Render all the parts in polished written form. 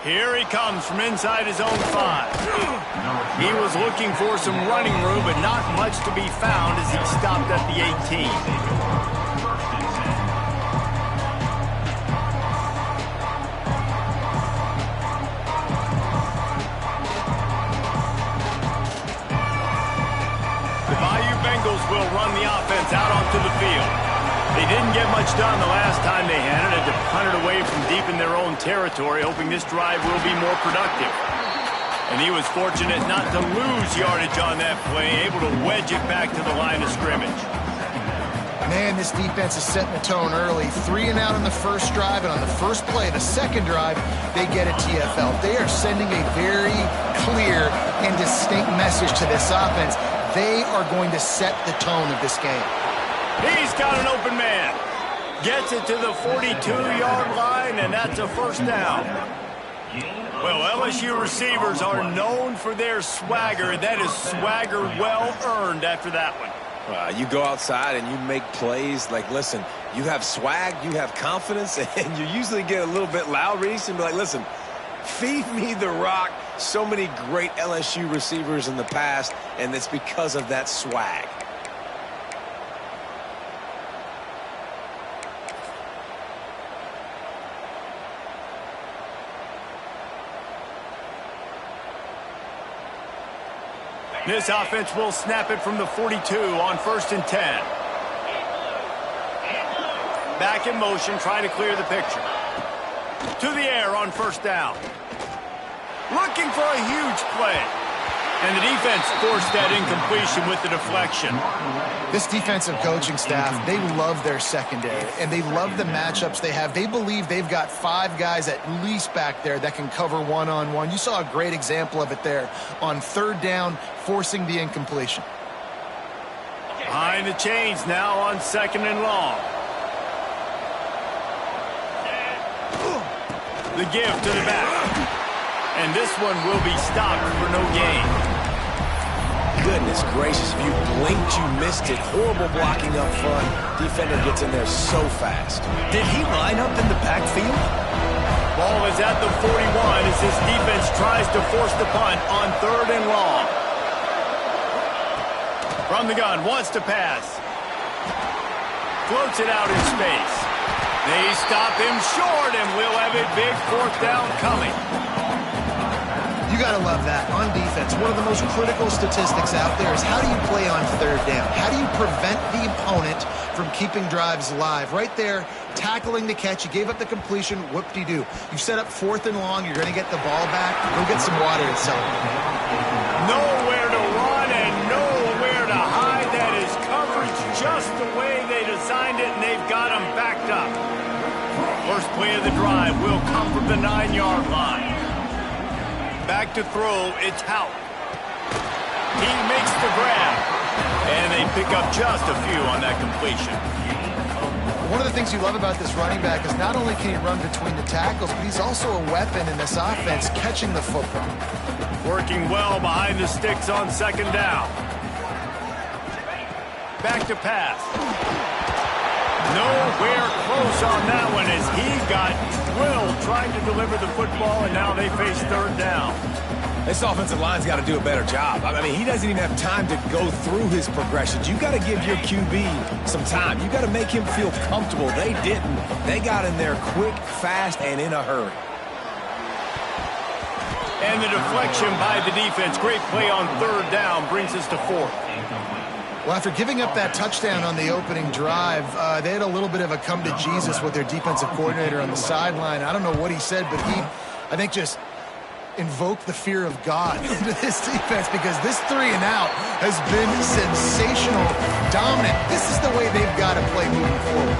Here he comes from inside his own 5. He was looking for some running room, but not much to be found as he stopped at the 18. The Bayou Bengals will run the offense out onto the field. They didn't get much done the last time they had it. Had to punt it away from deep in their own territory, hoping this drive will be more productive. And he was fortunate not to lose yardage on that play, able to wedge it back to the line of scrimmage. Man, this defense is setting the tone early. 3 and out on the first drive, and on the first play, the second drive, they get a TFL. They are sending a very clear and distinct message to this offense. They are going to set the tone of this game. He's got an open man. Gets it to the 42-yard line, and that's a first down. Well, LSU receivers are known for their swagger. That is swagger well earned after that one. You go outside and you make plays. Like, listen, you have swag, you have confidence, and you usually get a little bit loud, Reese, and be like, listen, feed me the rock. So many great LSU receivers in the past, and it's because of that swag. This offense will snap it from the 42 on 1st and 10. Back in motion, trying to clear the picture. To the air on 1st down. Looking for a huge play. And the defense forced that incompletion with the deflection. This defensive coaching staff, they love their secondary, and they love the matchups they have. They believe they've got 5 guys at least back there that can cover one-on-one. You saw a great example of it there on 3rd down, forcing the incompletion. Behind the chains now on 2nd and long. The give to the back. And this one will be stopped for no gain. Goodness gracious, if you blinked, you missed it. Horrible blocking up front. Defender gets in there so fast. Did he line up in the backfield? Ball is at the 41 as this defense tries to force the punt on 3rd and long. From the gun, wants to pass. Floats it out in space. They stop him short, and we'll have a big 4th down coming. You got to love that. On defense, one of the most critical statistics out there is how do you play on 3rd down? How do you prevent the opponent from keeping drives alive? Right there, tackling the catch. You gave up the completion. Whoop-de-doo. You set up 4th and long. You're going to get the ball back. Go get some water and celebrate. Nowhere to run and nowhere to hide. That is coverage just the way they designed it, and they've got them backed up. First play of the drive will come from the 9-yard line. Back to throw, it's Houck. He makes the grab, and they pick up just a few on that completion. One of the things you love about this running back is not only can he run between the tackles, but he's also a weapon in this offense catching the football. Working well behind the sticks on 2nd down. Back to pass. Nowhere close on that one as he got drilled trying to deliver the football, and now they face 3rd down. This offensive line's got to do a better job. I mean, he doesn't even have time to go through his progressions. You got to give your QB some time. You got to make him feel comfortable. They didn't. They got in there quick, fast, and in a hurry. And the deflection by the defense. Great play on 3rd down brings us to 4th. Well, after giving up that touchdown on the opening drive, they had a little bit of a come to Jesus with their defensive coordinator on the sideline. I don't know what he said, but he, I think, just invoked the fear of God into this defense because this 3 and out has been sensational, dominant. This is the way they've got to play moving forward.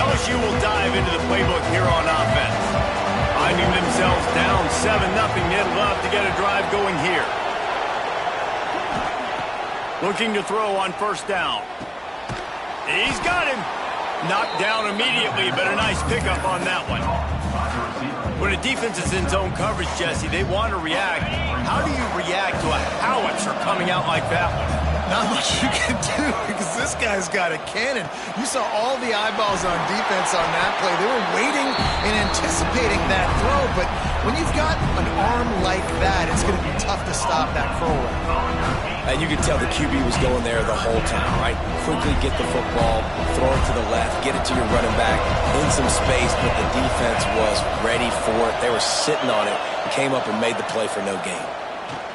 LSU will dive into the playbook here on offense. Finding themselves down 7-0, they'd love to get a drive going here. Looking to throw on 1st down. He's got him. Knocked down immediately, but a nice pickup on that one. When a defense is in zone coverage, Jesse, they want to react. How do you react to a howitzer coming out like that one? not much you can do because this guy's got a cannon. You saw all the eyeballs on defense on that play. They were waiting and anticipating that throw, but when you've got an arm like that, it's going to be tough to stop that curl route. And you could tell the QB was going there the whole time, right? Quickly get the football, throw it to the left, get it to your running back in some space, but the defense was ready for it. They were sitting on it and came up and made the play for no gain.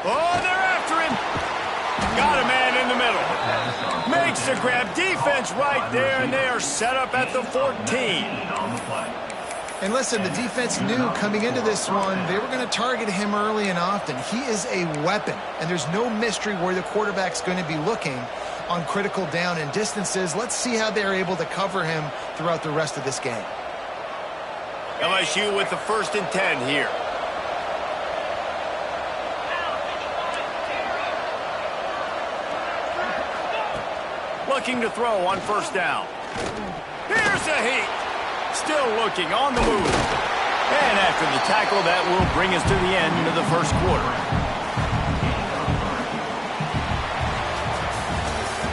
Oh, they're after him. Got a man in the middle. Makes the grab. Defense right there, and they are set up at the 14. And listen, the defense knew coming into this one, they were going to target him early and often. He is a weapon, and there's no mystery where the quarterback's going to be looking on critical down and distances. Let's see how they're able to cover him throughout the rest of this game. LSU with the 1st and 10 here. Looking to throw on 1st down. Here's a heat. Still looking on the move. And after the tackle, that will bring us to the end of the 1st quarter.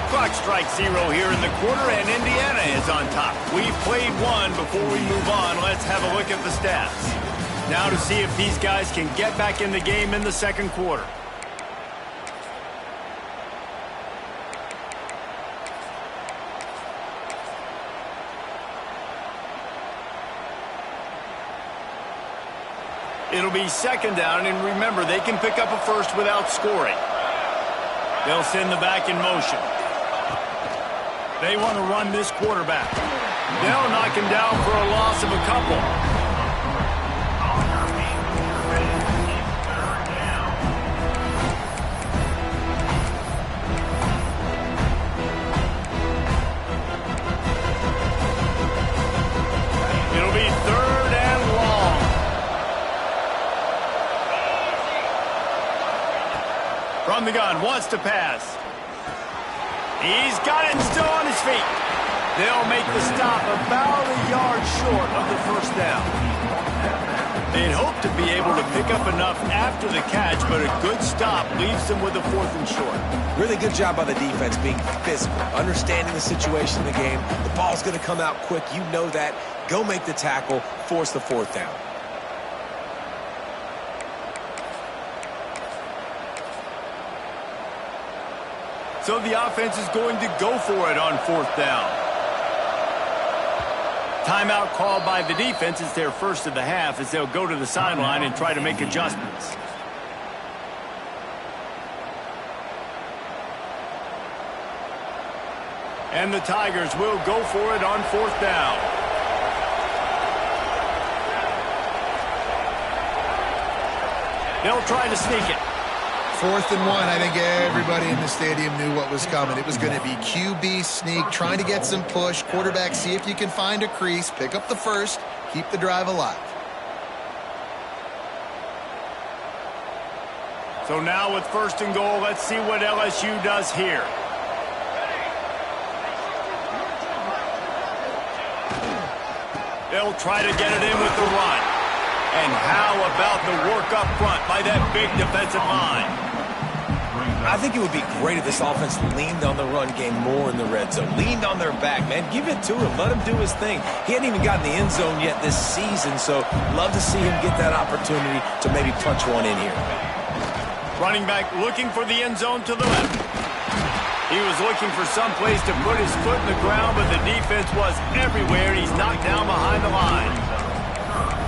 Clock strikes 0 here in the quarter, and Indiana is on top. We've played one. Before we move on, let's have a look at the stats. Now to see if these guys can get back in the game in the 2nd quarter. It'll be 2nd down, and remember, they can pick up a 1st without scoring. They'll send the back in motion. They want to run this quarterback. They'll knock him down for a loss of a couple. It'll be 3rd and long. From the gun, wants to pass. He's got it still on his feet. They'll make the stop about a yard short of the 1st down. They'd hope to be able to pick up enough after the catch, but a good stop leaves them with a 4th and short. Really good job by the defense being physical, understanding the situation in the game. The ball's going to come out quick. You know that. Go make the tackle, force the 4th down. So the offense is going to go for it on 4th down. Timeout called by the defense. It's their 1st of the half as they'll go to the sideline and try to make adjustments. And the Tigers will go for it on 4th down. They'll try to sneak it. 4th and 1, I think everybody in the stadium knew what was coming. It was going to be QB sneak, trying to get some push. Quarterback, see if you can find a crease, pick up the 1st, keep the drive alive. So now with 1st and goal, let's see what LSU does here. They'll try to get it in with the run. And how about the work up front by that big defensive line? I think it would be great if this offense leaned on the run game more in the red zone. Leaned on their back, man. Give it to him. Let him do his thing. He hadn't even gotten the end zone yet this season, so love to see him get that opportunity to maybe punch one in here. Running back looking for the end zone to the left. He was looking for some place to put his foot in the ground, but the defense was everywhere. He's knocked down behind the line.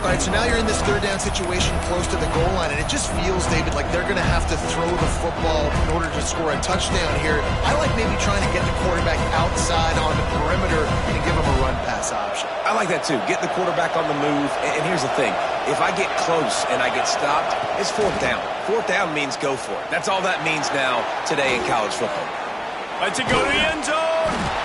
All right, so now you're in this 3rd down situation close to the goal line, and it just feels, David, like they're going to have to throw the football in order to score a touchdown here. I like maybe trying to get the quarterback outside on the perimeter and give him a run-pass option. I like that, too. Get the quarterback on the move. And here's the thing. If I get close and I get stopped, it's 4th down. 4th down means go for it. That's all that means now today in college football. Let's it go to the end zone.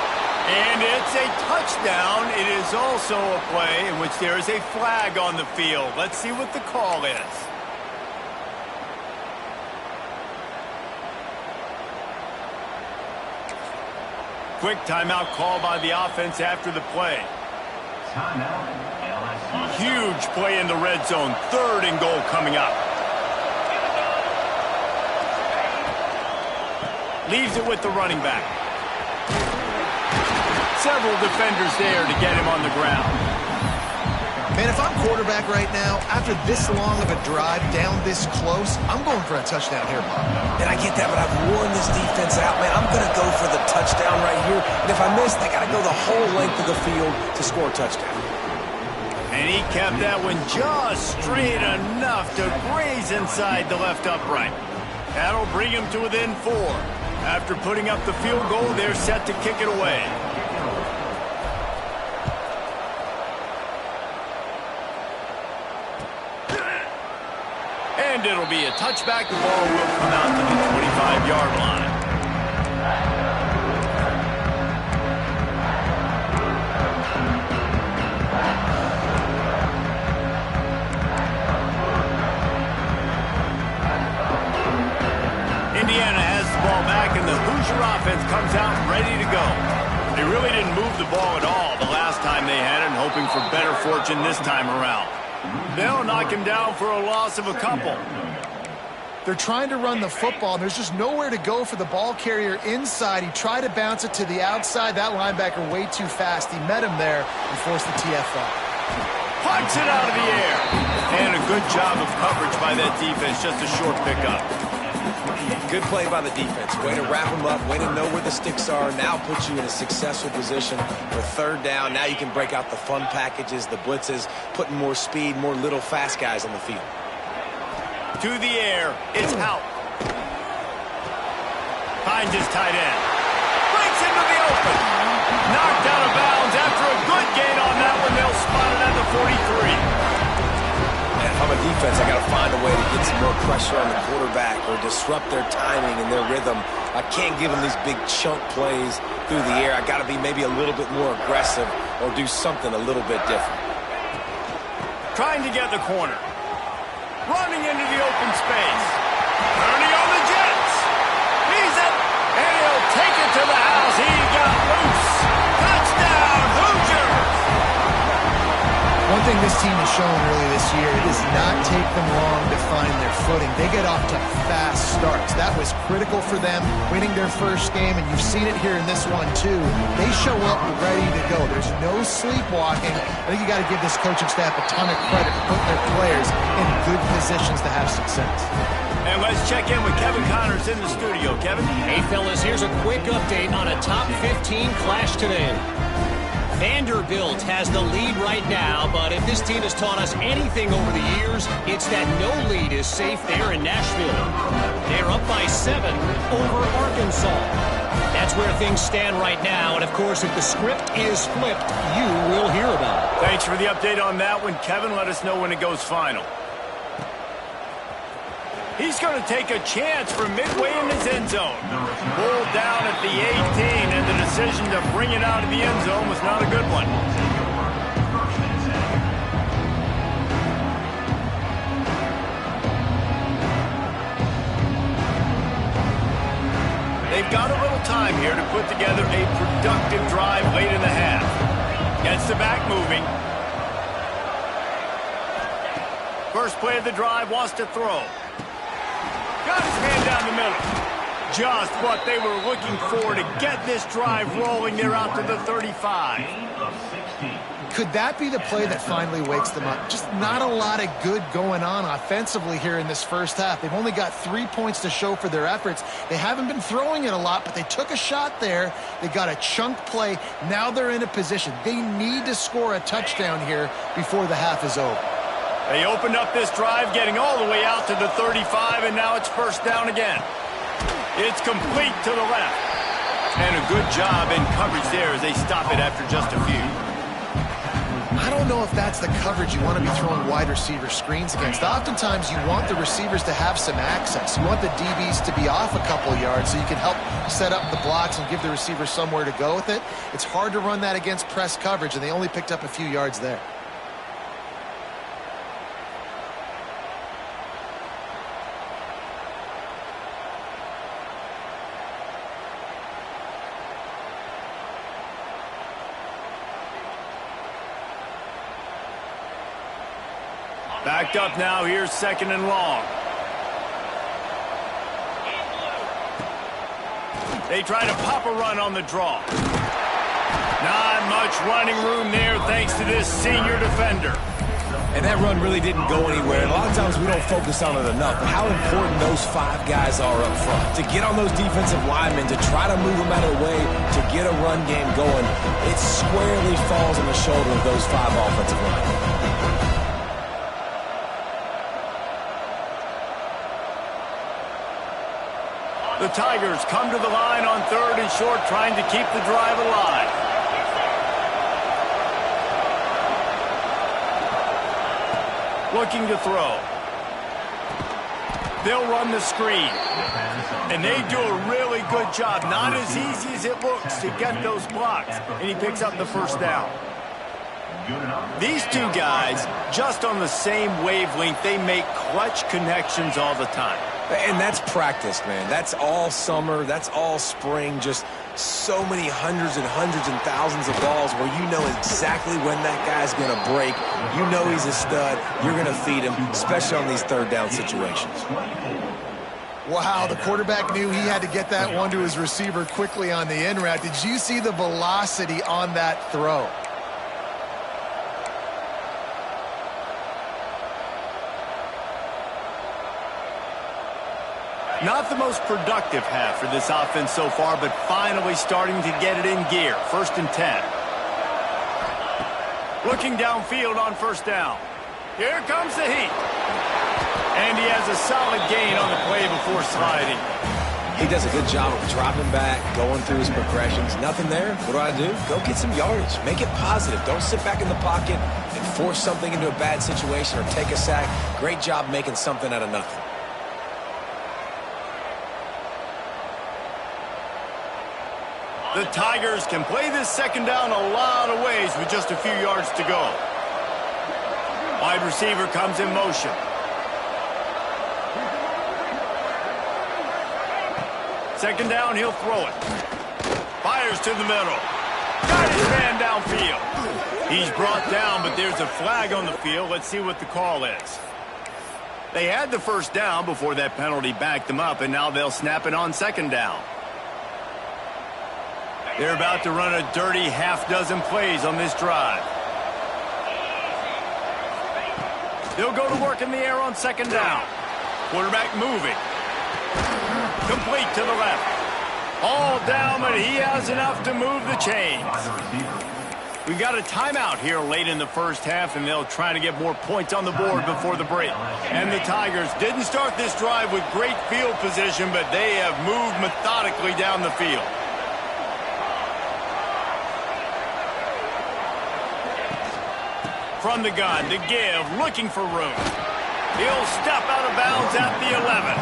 And it's a touchdown. It is also a play in which there is a flag on the field. Let's see what the call is. Quick timeout call by the offense after the play. Huge play in the red zone. 3rd and goal coming up. Leaves it with the running back. Several defenders there to get him on the ground. Man, if I'm quarterback right now, after this long of a drive down this close, I'm going for a touchdown here, Bob. And I get that, but I've worn this defense out, man. I'm going to go for the touchdown right here. And if I miss, I got to go the whole length of the field to score a touchdown. And he kept that one just straight enough to graze inside the left upright. That'll bring him to within 4. After putting up the field goal, they're set to kick it away. And it'll be a touchback. The ball will come out to the 25-yard line. Indiana has the ball back, and the Hoosier offense comes out ready to go. They really didn't move the ball at all the last time they had it, hoping for better fortune this time around. They'll knock him down for a loss of a couple. They're trying to run the football, and there's just nowhere to go for the ball carrier inside. He tried to bounce it to the outside. That linebacker way too fast. He met him there and forced the TFL. Punts it out of the air. And a good job of coverage by that defense. Just a short pickup. Good play by the defense. Way to wrap them up. Way to know where the sticks are. Now puts you in a successful position for third down. Now you can break out the fun packages, the blitzes, putting more speed, more little fast guys on the field. To the air, it's out. Finds his tight end. Breaks into the open. Knocked out of bounds after a good gain on that one. They'll spot it at the 43. And if I'm a defense, I got to find a way to get some more pressure on the quarterback or disrupt their timing and their rhythm. I can't give them these big chunk plays through the air. I got to be maybe a little bit more aggressive or do something a little bit different. Trying to get the corner. Running into the open space. Turning on the Jets. He's it. And he'll take it to the house. He got loose. Touchdown, Hoosiers. One thing this team has shown early this year, it does not take them long to find their footing. They get off to fast starts. That was critical for them, winning their first game, and you've seen it here in this one too. They show up ready to go. There's no sleepwalking. I think you got to give this coaching staff a ton of credit for putting their players in good positions to have success. And let's check in with Kevin Connors in the studio. Kevin? Hey, fellas, here's a quick update on a top 15 clash today. Vanderbilt has the lead right now, but if this team has taught us anything over the years, it's that no lead is safe there in Nashville. They're up by 7 over Arkansas. That's where things stand right now, and of course, if the script is flipped, you will hear about it. Thanks for the update on that one, Kevin. Let us know when it goes final. He's going to take a chance from midway in his end zone. Pulled down at the 18, and the decision to bring it out of the end zone was not a good one. They've got a little time here to put together a productive drive late in the half. Gets the back moving. First play of the drive, wants to throw. Got his man down the middle. Just what they were looking for to get this drive rolling. They're out to the 35. Could that be the play that finally wakes them up? Just not a lot of good going on offensively here in this first half. They've only got 3 points to show for their efforts. They haven't been throwing it a lot, but they took a shot there. They got a chunk play. Now they're in a position. They need to score a touchdown here before the half is over. They opened up this drive, getting all the way out to the 35, and now it's first down again. It's complete to the left. And a good job in coverage there as they stop it after just a few. I don't know if that's the coverage you want to be throwing wide receiver screens against. Oftentimes you want the receivers to have some access. You want the DBs to be off a couple yards so you can help set up the blocks and give the receiver somewhere to go with it. It's hard to run that against press coverage, and they only picked up a few yards there. Backed up now, here's second and long. They try to pop a run on the draw. Not much running room there thanks to this senior defender. And that run really didn't go anywhere. And a lot of times we don't focus on it enough, but how important those 5 guys are up front. To get on those defensive linemen, to try to move them out of the way, to get a run game going, it squarely falls on the shoulder of those 5 offensive linemen. The Tigers come to the line on 3rd and short, trying to keep the drive alive. Looking to throw. They'll run the screen. And they do a really good job. Not as easy as it looks to get those blocks. And he picks up the first down. These 2 guys, just on the same wavelength, they make clutch connections all the time. And that's practice, man. That's all summer. That's all spring. Just so many hundreds and thousands of balls where you know exactly when that guy's going to break. You know he's a stud. You're going to feed him, especially on these 3rd down situations. Wow, the quarterback knew he had to get that one to his receiver quickly on the in route. Did you see the velocity on that throw? Not the most productive half for this offense so far, but finally starting to get it in gear. 1st and 10. Looking downfield on 1st down. Here comes the heat. And he has a solid gain on the play before sliding. He does a good job of dropping back, going through his progressions. Nothing there. What do? Go get some yardage. Make it positive. Don't sit back in the pocket and force something into a bad situation or take a sack. Great job making something out of nothing. The Tigers can play this 2nd down a lot of ways with just a few yards to go. Wide receiver comes in motion. Second down, he'll throw it. Fires to the middle. Got his man downfield. He's brought down, but there's a flag on the field. Let's see what the call is. They had the first down before that penalty backed them up, and now they'll snap it on 2nd down. They're about to run a dirty half-dozen plays on this drive. They'll go to work in the air on 2nd down. Quarterback moving. Complete to the left. All down, but he has enough to move the chains. We got a timeout here late in the first half, and they'll try to get more points on the board before the break. And the Tigers didn't start this drive with great field position, but they have moved methodically down the field. From the gun, to give, looking for room. He'll step out of bounds at the 11.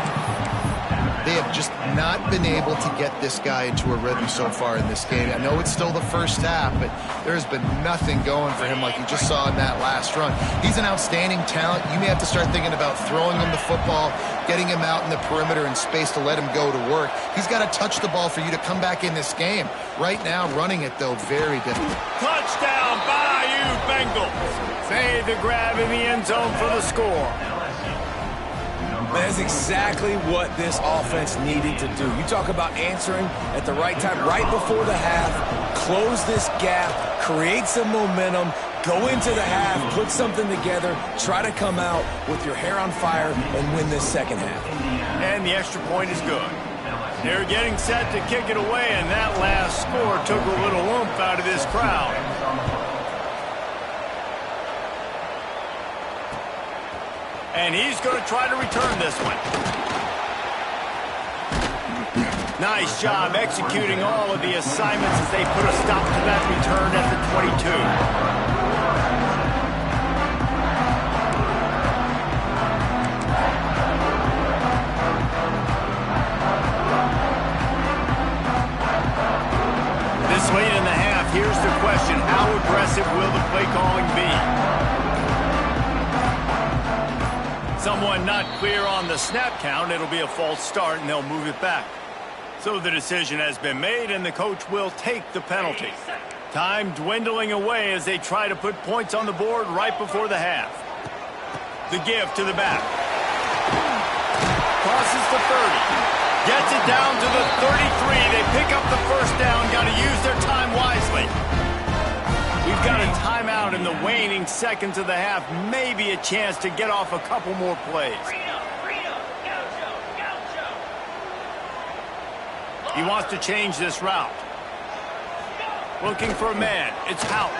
They have just not been able to get this guy into a rhythm so far in this game. I know it's still the first half, but there's been nothing going for him like you just saw in that last run. He's an outstanding talent. You may have to start thinking about throwing him the football, getting him out in the perimeter in space to let him go to work. He's got to touch the ball for you to come back in this game. Right now, running it, though, very difficult. Touchdown, Bayou Bengals. Made the grab in the end zone for the score. That's exactly what this offense needed to do. You talk about answering at the right time, right before the half, close this gap, create some momentum, go into the half, put something together, try to come out with your hair on fire and win this second half. And the extra point is good. They're getting set to kick it away, and that last score took a little oomph out of this crowd. And he's going to try to return this one. Nice job executing all of the assignments as they put a stop to that return at the 22. This late in the half, here's the question. How aggressive will the play calling be? Someone not clear on the snap count. It'll be a false start, and they'll move it back. So the decision has been made, and the coach will take the penalty. Time dwindling away as they try to put points on the board right before the half. The give to the back. Crosses the 30. Gets it down to the 33. They pick up the first down. Got to use their time wisely. We've got a timeout in the waning seconds of the half. Maybe a chance to get off a couple more plays. He wants to change this route. Looking for a man. It's Houck.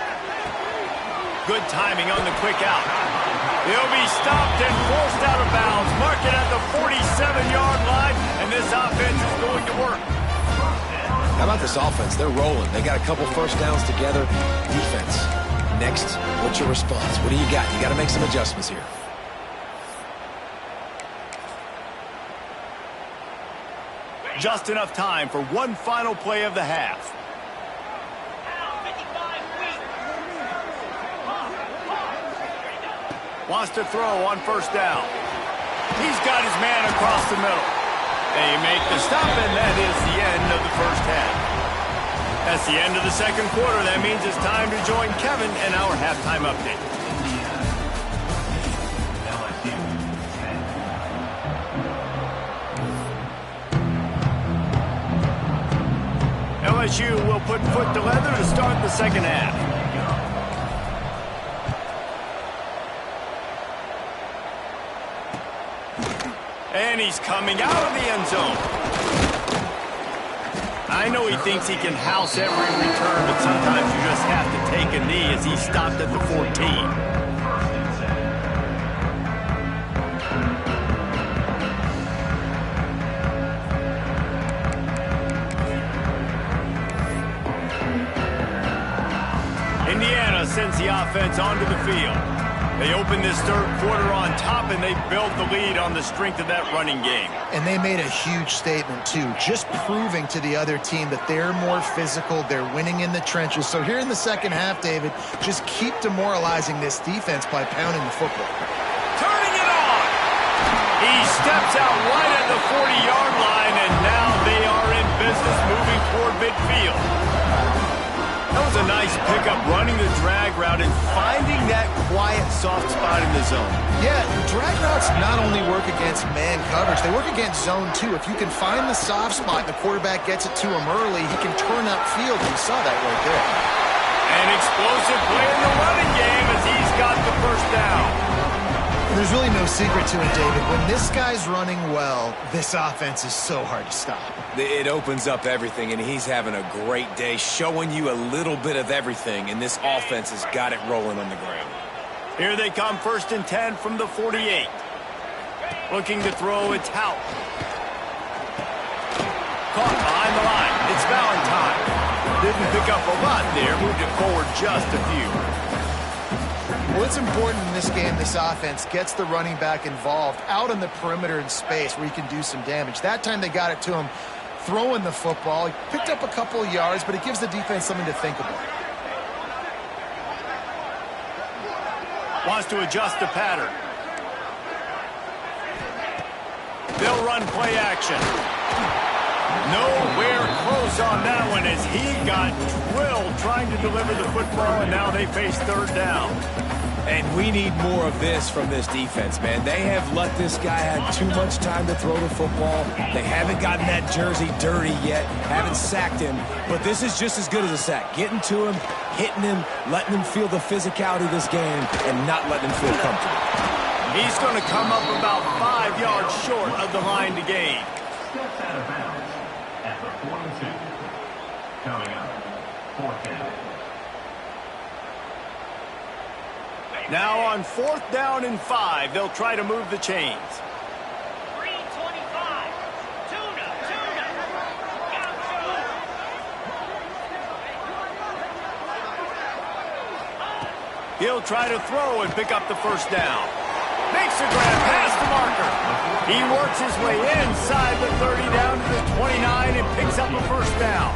Good timing on the quick out. He'll be stopped and forced out of bounds. Mark it at the 47-yard line, and this offense is going to work. How about this offense? They're rolling. They got a couple first downs together. Defense. Next, what's your response? What do you got? You got to make some adjustments here. Just enough time for one final play of the half. Wants to throw on first down. He's got his man across the middle. They make the stop, and that is the end of the first half. That's the end of the second quarter. That means it's time to join Kevin and our halftime update. LSU will put foot to leather to start the second half. And he's coming out of the end zone. I know he thinks he can house every return, but sometimes you just have to take a knee as he stopped at the 14. Indiana sends the offense onto the field. They open this third quarter on top, and they build the lead on the strength of that running game. And they made a huge statement, too, just proving to the other team that they're more physical, they're winning in the trenches. So here in the second half, David, just keep demoralizing this defense by pounding the football. Turning it on! He steps out right at the 40-yard line, and now they are in business moving toward midfield. That was a nice pickup, running the drag route and finding that quiet, soft spot in the zone. Yeah, drag routes not only work against man coverage, they work against zone too. If you can find the soft spot and the quarterback gets it to him early, he can turn upfield. You saw that right there. An explosive play in the running game as he's got the first down. There's really no secret to it, David. When this guy's running well, this offense is so hard to stop. It opens up everything, and he's having a great day, showing you a little bit of everything, and this offense has got it rolling on the ground. Here they come, 1st and 10 from the 48. Looking to throw, it's Houck. Caught behind the line. It's Valentine. Didn't pick up a lot there, moved it forward just a few. Well, it's important in this game, this offense gets the running back involved out on the perimeter in space where he can do some damage. That time they got it to him throwing the football. He picked up a couple of yards, but it gives the defense something to think about. Wants to adjust the pattern. They'll run play action. Nowhere close on that one as he got drilled trying to deliver the football, and now they face third down. And we need more of this from this defense, man. They have let this guy have too much time to throw the football. They haven't gotten that jersey dirty yet, haven't sacked him. But this is just as good as a sack. Getting to him, hitting him, letting him feel the physicality of this game, and not letting him feel comfortable. He's going to come up about 5 yards short of the line to gain. Steps out of bounds at the 42. Coming up, 4th down. Now on 4th down and 5, they'll try to move the chains. 325. Tuna. He'll try to throw and pick up the first down. Makes a grab past the marker. He works his way inside the 30 down to the 29 and picks up a first down.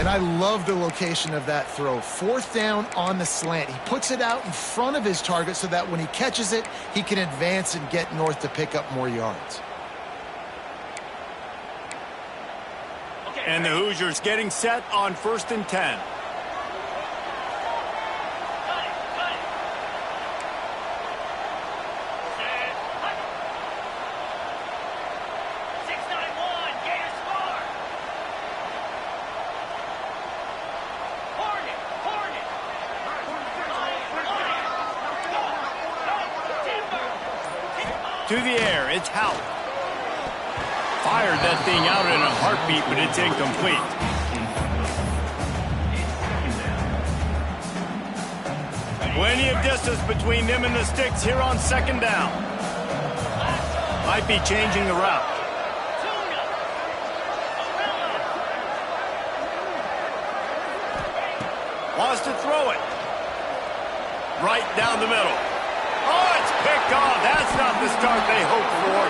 And I love the location of that throw. 4th down on the slant. He puts it out in front of his target so that when he catches it, he can advance and get north to pick up more yards. And the Hoosiers getting set on 1st and 10. to the air. It's Howard. Fired that thing out in a heartbeat, but it's incomplete. Plenty of distance between them and the sticks here on second down. Might be changing the route. Wants to throw it. Right down the middle. Oh, it's picked off. That's not the start they hoped for.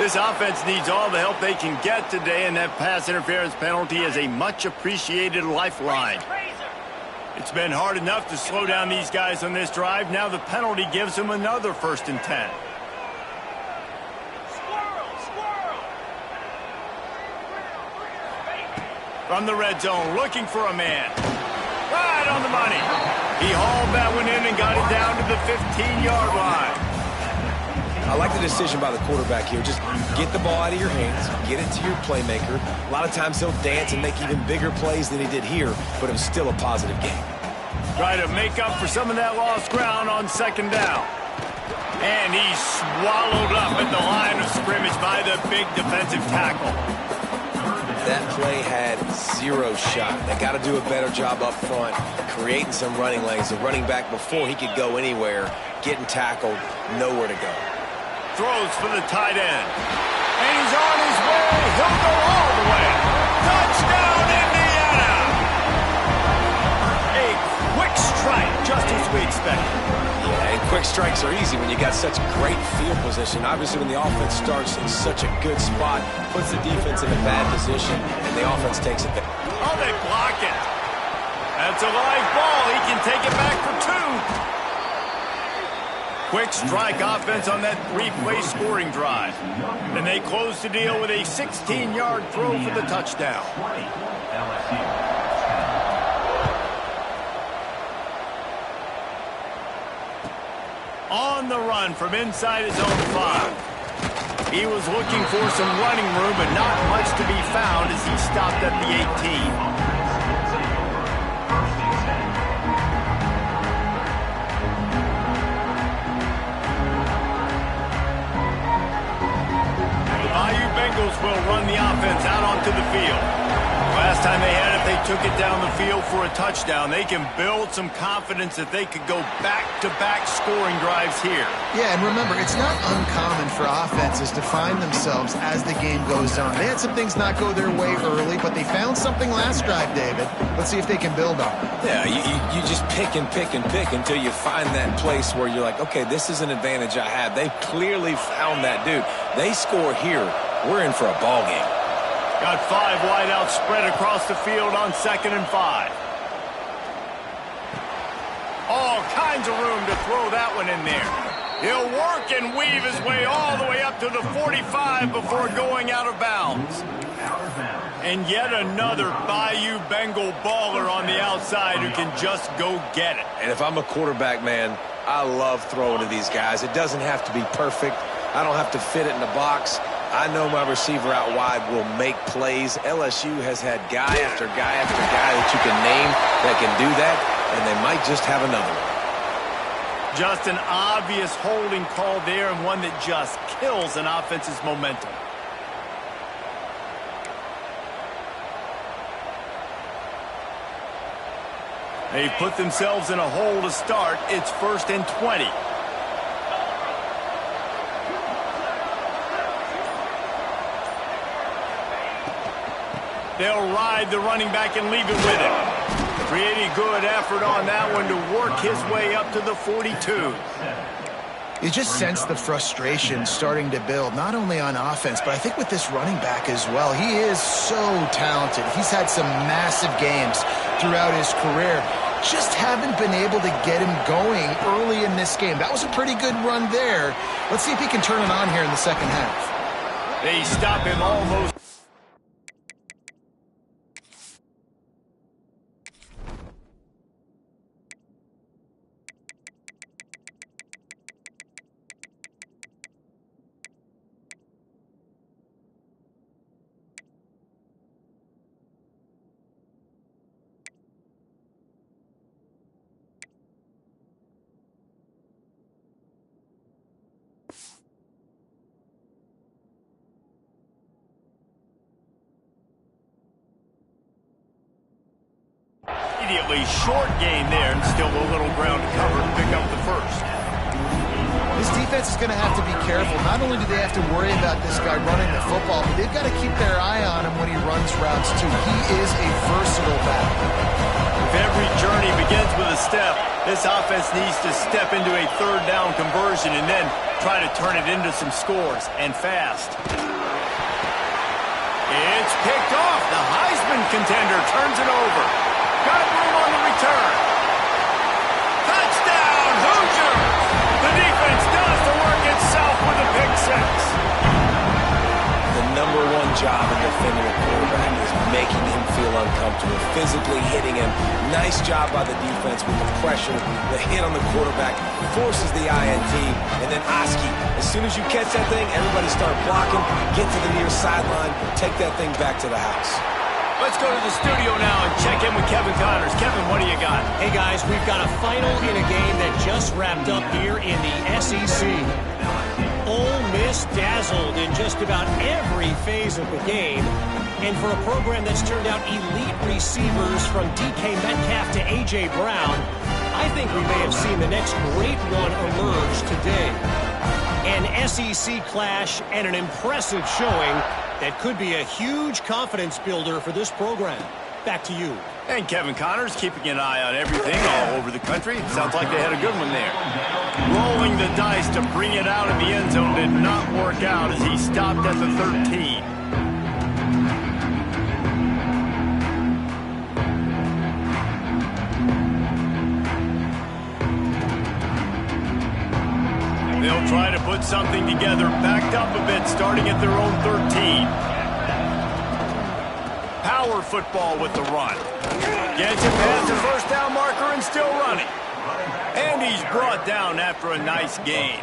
This offense needs all the help they can get today, and that pass interference penalty is a much-appreciated lifeline. It's been hard enough to slow down these guys on this drive. Now the penalty gives them another 1st and 10. From the red zone, looking for a man. Right on the money. He hauled that one in and got it down to the 15-yard line. I like the decision by the quarterback here. Just get the ball out of your hands, get it to your playmaker. A lot of times he'll dance and make even bigger plays than he did here, but it was still a positive game. Try to make up for some of that lost ground on second down. And he's swallowed up at the line of scrimmage by the big defensive tackle. That play had zero shot. They got to do a better job up front, creating some running lanes. The running back, before he could go anywhere, getting tackled, nowhere to go. Throws for the tight end. And he's on his way. He'll go all the way. Touchdown, Indiana! A quick strike, just as we expected. Yeah, and quick strikes are easy when you got such great field position. Obviously, when the offense starts in such a good spot, puts the defense in a bad position, and the offense takes it there. Oh, they block it. That's a live ball. He can take it back for 2. Quick strike offense on that 3-play scoring drive. And they close the deal with a 16-yard throw for the touchdown. On the run from inside his own 5. He was looking for some running room, but not much to be found as he stopped at the 18. Bengals will run the offense out onto the field. Last time they had it, they took it down the field for a touchdown. They can build some confidence that they could go back-to-back scoring drives here. Yeah, and remember, it's not uncommon for offenses to find themselves as the game goes on. They had some things not go their way early, but they found something last drive, David. Let's see if they can build on it. Yeah, you just pick and pick and pick until you find that place where you're like, okay, this is an advantage I have. They clearly found that dude. They score here. We're in for a ball game. Got 5 wideouts spread across the field on 2nd and 5. All kinds of room to throw that one in there. He'll work and weave his way all the way up to the 45 before going out of bounds. And yet another Bayou Bengal baller on the outside who can just go get it. And if I'm a quarterback, man, I love throwing to these guys. It doesn't have to be perfect. I don't have to fit it in the box. I know my receiver out wide will make plays. LSU has had guy after guy after guy that you can name that can do that, and they might just have another one. Just an obvious holding call there, and one that just kills an offense's momentum. They've put themselves in a hole to start. It's 1st and 20. They'll ride the running back and leave it with him. Pretty good effort on that one to work his way up to the 42. You just sense the frustration starting to build, not only on offense, but I think with this running back as well. He is so talented. He's had some massive games throughout his career. Just haven't been able to get him going early in this game. That was a pretty good run there. Let's see if he can turn it on here in the second half. They stop him almost. immediately. Short gain there, and still a little ground to cover to pick up the first. This defense is going to have to be careful. Not only do they have to worry about this guy running the football, but they've got to keep their eye on him when he runs routes, too. He is a versatile back. If every journey begins with a step, this offense needs to step into a third down conversion and then try to turn it into some scores, and fast. It's picked off. The Heisman contender turns it over. Got room on the return. Touchdown, Hoosiers! The defense does the work itself with a pick six. The number one job in defending a quarterback is making him feel uncomfortable, physically hitting him. Nice job by the defense with the pressure. The hit on the quarterback forces the INT. And then Oski, as soon as you catch that thing, everybody start blocking, get to the near sideline, take that thing back to the house. Let's go to the studio now and check in with Kevin Connors. Kevin, what do you got? Hey, guys, we've got a final in a game that just wrapped up here in the SEC. Ole Miss dazzled in just about every phase of the game. And for a program that's turned out elite receivers from DK Metcalf to A.J. Brown, I think we may have seen the next great one emerge today. An SEC clash and an impressive showing that could be a huge confidence builder for this program. Back to you. And Kevin Connors keeping an eye on everything all over the country. Sounds like they had a good one there. Rolling the dice to bring it out of the end zone did not work out as he stopped at the 13. They'll try to put something together, backed up a bit, starting at their own 13. Power football with the run. Gets it past the first down marker and still running. And he's brought down after a nice gain.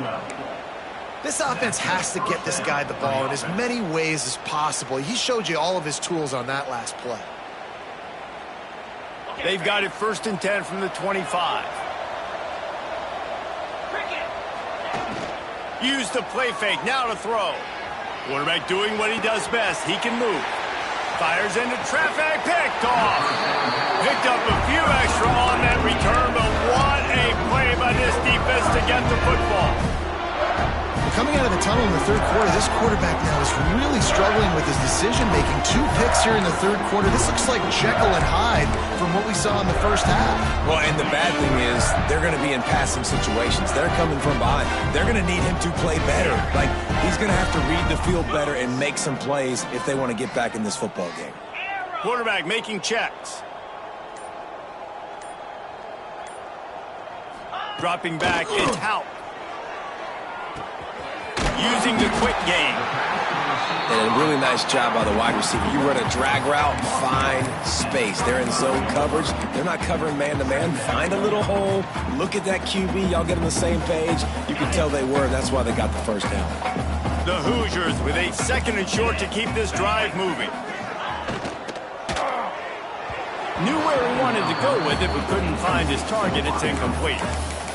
This offense has to get this guy the ball in as many ways as possible. He showed you all of his tools on that last play. They've got it 1st and 10 from the 25. Use the play fake, now to throw. Quarterback doing what he does best. He can move. Fires into traffic, picked off. Picked up a few extra on that return, but what a play by this defense to get the football. Coming out of the tunnel in the third quarter, this quarterback now is really struggling with his decision-making. 2 picks here in the third quarter. This looks like Jekyll and Hyde from what we saw in the first half. Well, and the bad thing is they're going to be in passing situations. They're coming from behind. They're going to need him to play better. Like, he's going to have to read the field better and make some plays if they want to get back in this football game. Quarterback making checks. Dropping back, it's Houck. Using the quick game. And a really nice job by the wide receiver. You run a drag route, find space. They're in zone coverage. They're not covering man-to-man. Find a little hole. Look at that QB. Y'all get on the same page. You can tell they were, and that's why they got the first down. The Hoosiers with a 2nd and short to keep this drive moving. Knew where he wanted to go with it, but couldn't find his target. It's incomplete.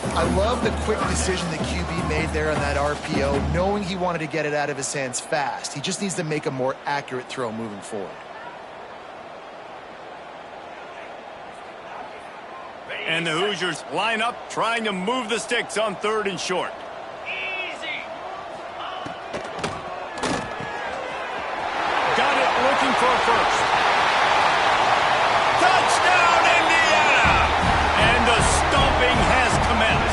I love the quick decision the QB made there on that RPO, knowing he wanted to get it out of his hands fast. He just needs to make a more accurate throw moving forward. And the Hoosiers line up, trying to move the sticks on 3rd and short. Got it, looking for a first. Touchdown, Indiana! And the stomping has commenced.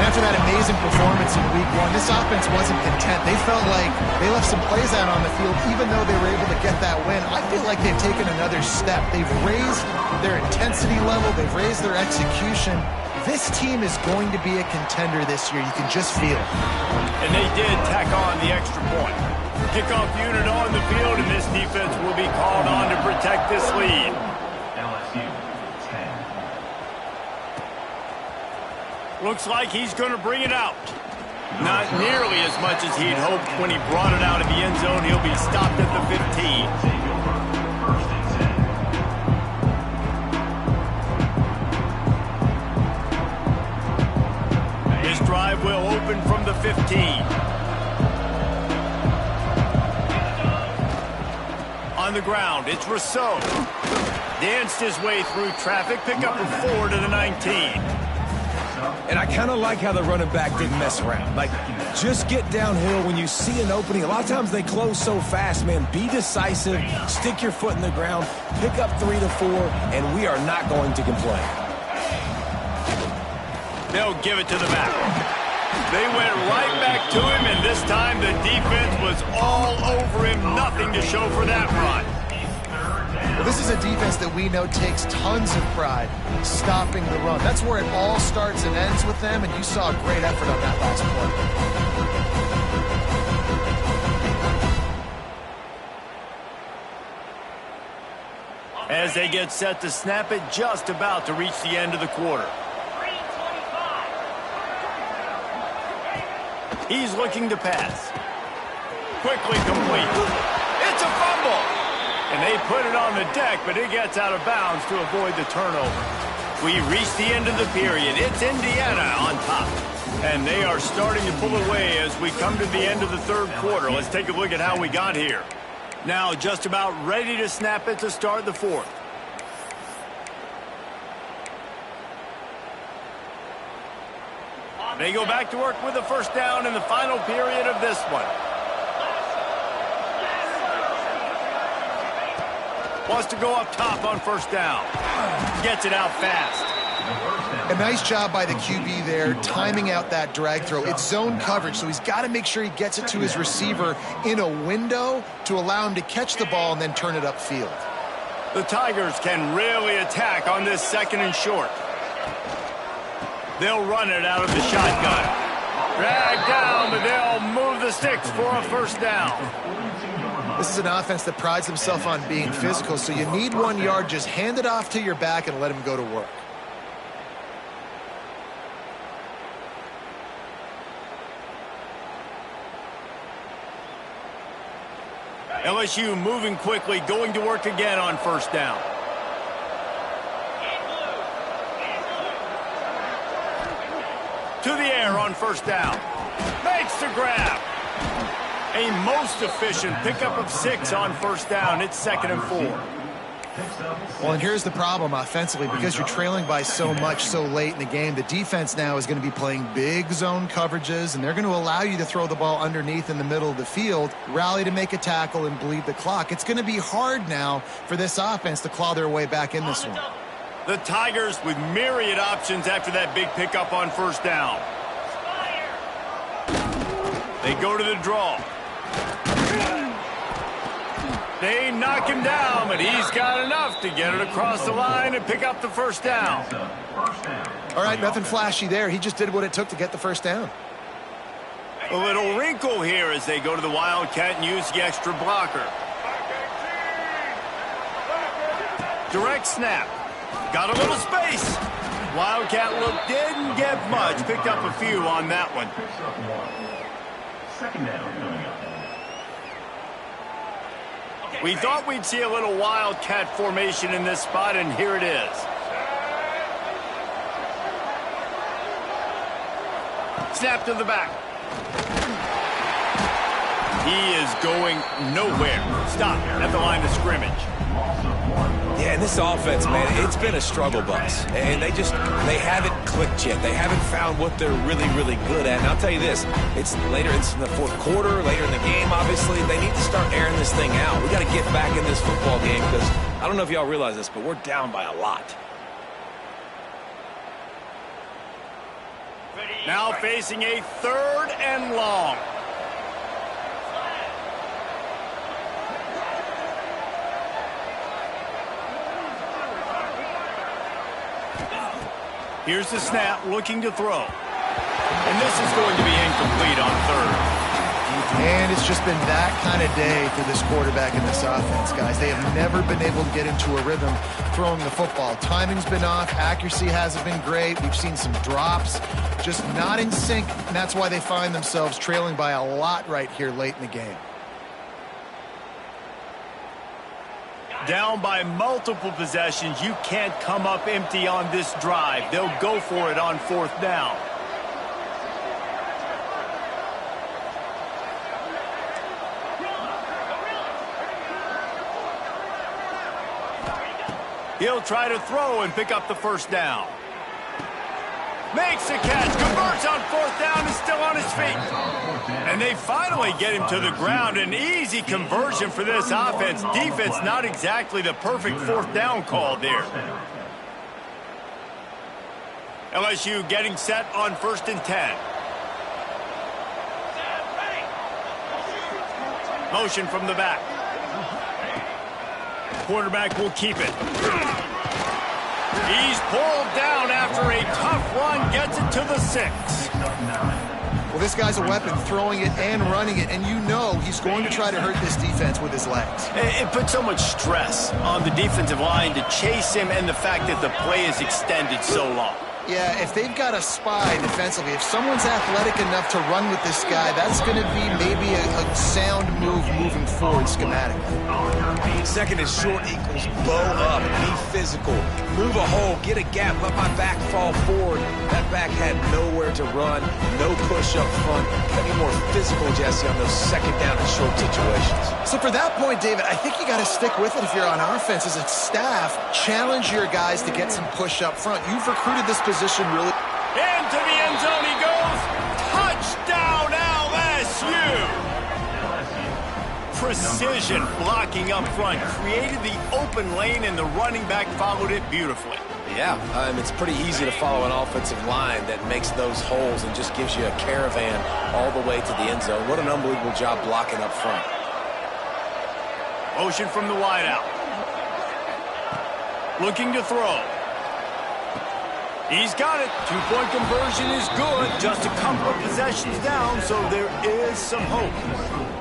After that amazing performance in week 1, this offense wasn't content. They felt like they left some plays out on the field, even though they were able to get that win. I feel like they've taken another step. They've raised their intensity level. They've raised their execution. This team is going to be a contender this year. You can just feel it. And they did tack on the extra point. Kickoff unit on the field, and this defense will be called on to protect this lead. LSU 10. Looks like he's going to bring it out. Not nearly as much as he'd hoped when he brought it out of the end zone. He'll be stopped at the 15. First and 10. This drive will open from the 15. On the ground, it's Rousseau. danced his way through traffic, pick up a 4 to the 19. And I kind of like how the running back didn't mess around. Like, just get downhill when you see an opening. A lot of times they close so fast, man. Be decisive, stick your foot in the ground, pick up 3 to 4, and we are not going to complain. They'll give it to the back. They went right back to him, and this time the defense was all over him. Nothing to show for that run. Well, this is a defense that we know takes tons of pride stopping the run. That's where it all starts and ends with them, and you saw a great effort on that last play. As they get set to snap it, just about to reach the end of the quarter. He's looking to pass. Quickly complete. It's a fumble! And they put it on the deck, but it gets out of bounds to avoid the turnover. We reach the end of the period. It's Indiana on top. And they are starting to pull away as we come to the end of the third quarter. Let's take a look at how we got here. Now just about ready to snap it to start the fourth. They go back to work with a first down in the final period of this one. Wants to go up top on first down. Gets it out fast. A nice job by the QB there, timing out that drag throw. It's zone coverage, so he's got to make sure he gets it to his receiver in a window to allow him to catch the ball and then turn it upfield. The Tigers can really attack on this second and short. They'll run it out of the shotgun. Drag down, but they'll move the sticks for a first down. This is an offense that prides himself on being physical, so you need 1 yard, just hand it off to your back and let him go to work. LSU moving quickly, going to work again on first down. To the air on first down. Makes the grab. A most efficient pickup of 6 on first down. It's 2nd and 4. Well, and here's the problem offensively. Because you're trailing by so much so late in the game, the defense now is going to be playing big zone coverages, and they're going to allow you to throw the ball underneath in the middle of the field, rally to make a tackle, and bleed the clock. It's going to be hard now for this offense to claw their way back in this one. The Tigers with myriad options after that big pickup on first down. They go to the draw. They knock him down, but he's got enough to get it across the line and pick up the first down. All right, nothing flashy there. He just did what it took to get the first down. A little wrinkle here as they go to the Wildcat and use the extra blocker. Direct snap. Got a little space. Wildcat look didn't get much. Picked up a few on that one. Second down coming up. We thought we'd see a little Wildcat formation in this spot, and here it is. Snap to the back. He is going nowhere. Stop at the line of scrimmage. Yeah, and this offense, man, it's been a struggle bus. And they haven't clicked yet. They haven't found what they're really, really good at. And I'll tell you this, it's in the fourth quarter, later in the game, obviously. They need to start airing this thing out. We got to get back in this football game because I don't know if y'all realize this, but we're down by a lot. Now facing a 3rd and long. Here's the snap, looking to throw. And this is going to be incomplete on 3rd. And it's just been that kind of day for this quarterback and this offense, guys. They have never been able to get into a rhythm throwing the football. Timing's been off. Accuracy hasn't been great. We've seen some drops. Just not in sync, and that's why they find themselves trailing by a lot right here late in the game. Down by multiple possessions, you can't come up empty on this drive. They'll go for it on 4th down. He'll try to throw and pick up the first down. Makes the catch, converts on fourth down, and still on his feet. And they finally get him to the ground. An easy conversion for this offense. Defense, not exactly the perfect fourth down call there. LSU getting set on 1st and 10. Motion from the back. Quarterback will keep it. He's pulled down after a tough run, gets it to the 6. Well, this guy's a weapon, throwing it and running it, and you know he's going to try to hurt this defense with his legs. It puts so much stress on the defensive line to chase him, and the fact that the play is extended so long. Yeah, if they've got a spy defensively, if someone's athletic enough to run with this guy, that's going to be maybe a sound move moving forward schematically. Second and short equals bow up, be physical, move a hole, get a gap, let my back fall forward. That back had nowhere to run, no push up front. Got to be more physical, Jesse, on those second down and short situations. So for that point, David, I think you got to stick with it if you're on offense as a staff. Challenge your guys to get some push up front. You've recruited this position really. Into the end zone he goes. Touchdown LSU. Precision blocking up front. Created the open lane, and the running back followed it beautifully. Yeah, it's pretty easy to follow an offensive line that makes those holes and just gives you a caravan all the way to the end zone. What an unbelievable job blocking up front. Motion from the wideout. Looking to throw. He's got it. Two-point conversion is good. Just a couple of possessions down, so there is some hope.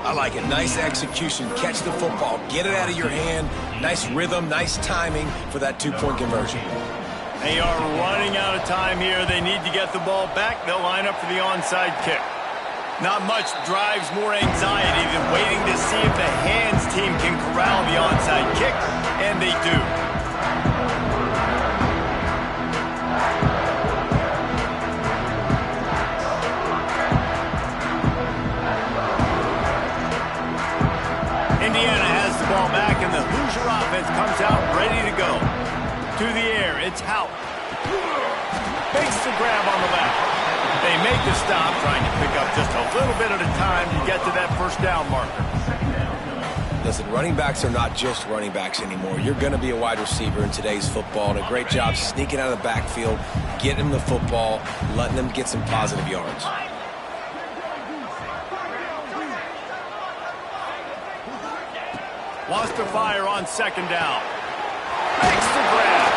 I like it. Nice execution. Catch the football. Get it out of your hand. Nice rhythm, nice timing for that two-point conversion. They are running out of time here. They need to get the ball back. They'll line up for the onside kick. Not much drives more anxiety than waiting to see if the hands team can corral the onside kick, and they do. Indiana has the ball back, and the Hoosier offense comes out ready to go. To the air, it's Houck. Makes the grab on the left. They make the stop, trying to pick up just a little bit at a time to get to that first down marker. Listen, running backs are not just running backs anymore. You're going to be a wide receiver in today's football, and a great job sneaking out of the backfield, getting them the football, letting them get some positive yards. Wants to fire on second down. Makes the grab.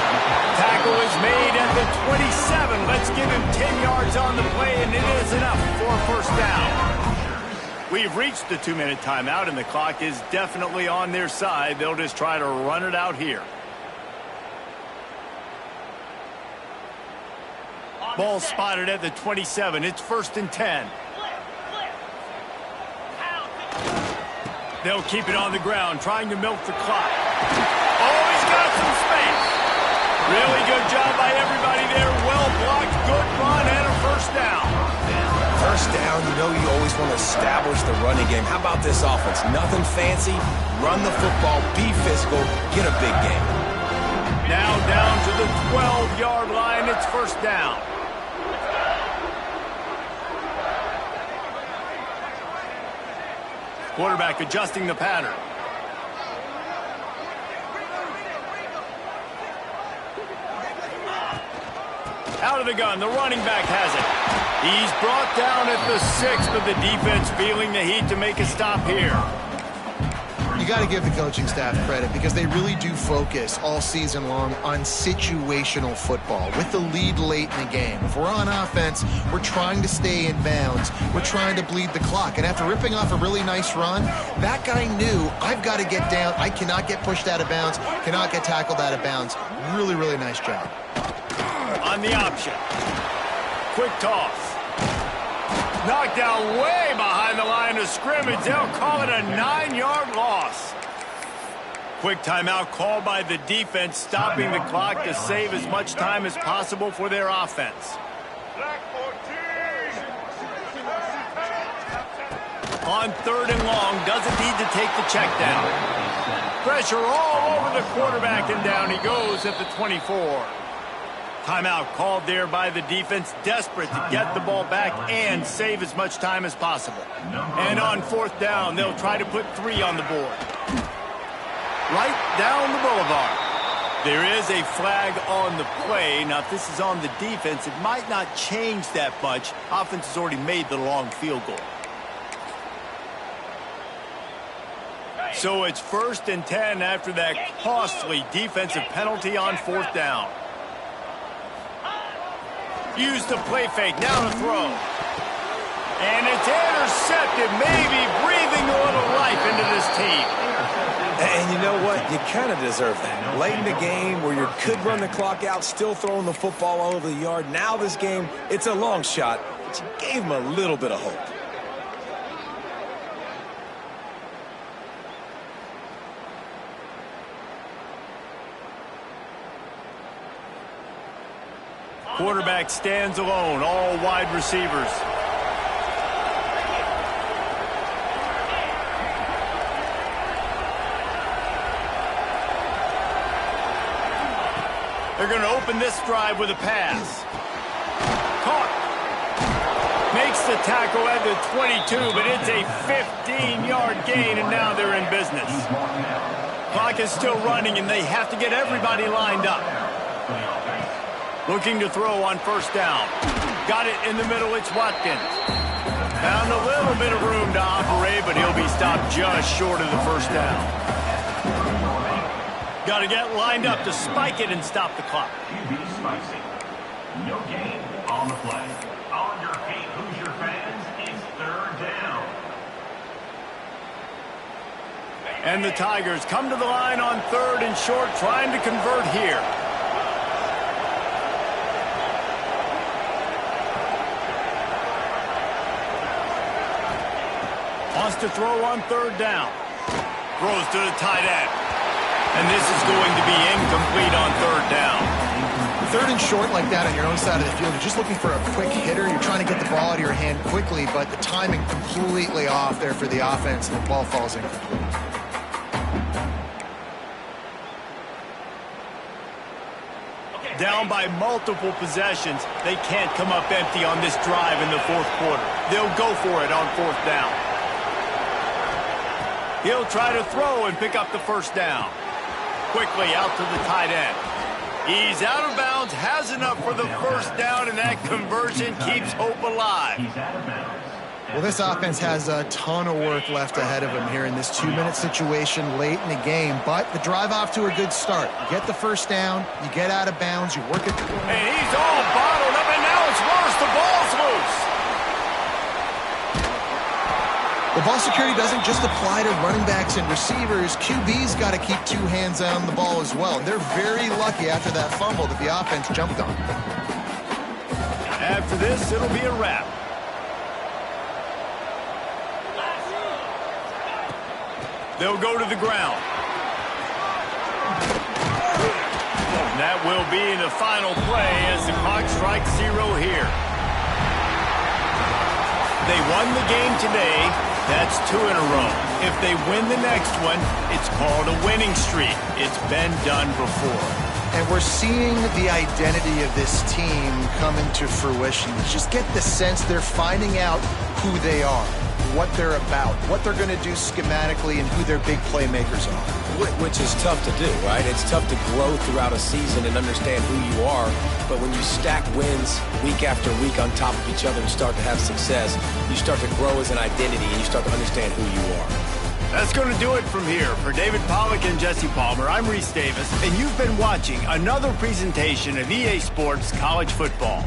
Tackle is made at the 27. Let's give him 10 yards on the play, and it is enough for a first down. We've reached the 2-minute timeout, and the clock is definitely on their side. They'll just try to run it out here. Ball spotted at the 27. It's 1st and 10. They'll keep it on the ground, trying to milk the clock. Oh, he's got some space. Really good job by everybody there. Well blocked, good run, and a first down. First down, you know you always want to establish the running game. How about this offense? Nothing fancy. Run the football, be physical, get a big game. Now down to the 12-yard line. It's first down. Quarterback adjusting the pattern. Out of the gun, the running back has it. He's brought down at the 6, but the defense feeling the heat to make a stop here. You got to give the coaching staff credit because they really do focus all season long on situational football with the lead late in the game. If we're on offense, we're trying to stay in bounds. We're trying to bleed the clock. And after ripping off a really nice run, that guy knew, I've got to get down. I cannot get pushed out of bounds, cannot get tackled out of bounds. Really, really nice job. On the option. Quick toss. Knocked down way behind the line of scrimmage. They'll call it a 9-yard loss. Quick timeout called by the defense, stopping the clock to save as much time as possible for their offense. On 3rd and long, doesn't need to take the check down. pressure all over the quarterback, and down he goes at the 24. Timeout called there by the defense, desperate to get the ball back and save as much time as possible. And on 4th down, they'll try to put 3 on the board. Right down the boulevard. There is a flag on the play. Now, if this is on the defense, it might not change that much. Offense has already made the long field goal. So it's 1st and 10 after that costly defensive penalty on 4th down. Used the play fake, now to throw. And it's intercepted, maybe breathing a little life into this team. And you know what? You kind of deserve that. Late in the game where you could run the clock out, still throwing the football all over the yard. Now this game, it's a long shot, but you gave him a little bit of hope. Quarterback stands alone, all wide receivers. They're going to open this drive with a pass. Caught. Makes the tackle at the 22, but it's a 15-yard gain, and now they're in business. Clock is still running, and they have to get everybody lined up. Looking to throw on 1st down. Got it in the middle, it's Watkins. Found a little bit of room to operate, but he'll be stopped just short of the 1st down. Got to get lined up to spike it and stop the clock. QB spicy. No gain on the play. On your feet, Hoosier fans, it's 3rd down. And the Tigers come to the line on 3rd and short, trying to convert here. Wants to throw on 3rd down. Throws to the tight end. And this is going to be incomplete on 3rd down. 3rd and short like that on your own side of the field, you're just looking for a quick hitter. You're trying to get the ball out of your hand quickly, but the timing completely off there for the offense, and the ball falls incomplete. Down by multiple possessions, they can't come up empty on this drive in the 4th quarter. They'll go for it on 4th down. He'll try to throw and pick up the 1st down. Quickly out to the tight end. He's out of bounds, has enough for the 1st down, and that conversion keeps hope alive. He's out of bounds. Well, this offense has a ton of work left ahead of them here in this 2-minute situation late in the game, but the drive off to a good start. You get the 1st down, you get out of bounds, you work it. And he's all bottled up, and now it's worse. The ball's loose. The ball security doesn't just apply to running backs and receivers. QB's got to keep 2 hands on the ball as well. They're very lucky after that fumble that the offense jumped on. After this, it'll be a wrap. They'll go to the ground. And that will be the final play as the clock strikes 0 here. They won the game today. That's 2 in a row. If they win the next one, it's called a winning streak. It's been done before. And we're seeing the identity of this team come into fruition. You just get the sense they're finding out who they are, what they're about, what they're going to do schematically, and who their big playmakers are. Which is tough to do, right? It's tough to grow throughout a season and understand who you are. But when you stack wins week after week on top of each other and start to have success, you start to grow as an identity and you start to understand who you are. That's going to do it from here. For David Pollack and Jesse Palmer, I'm Reese Davis, and you've been watching another presentation of EA Sports College Football.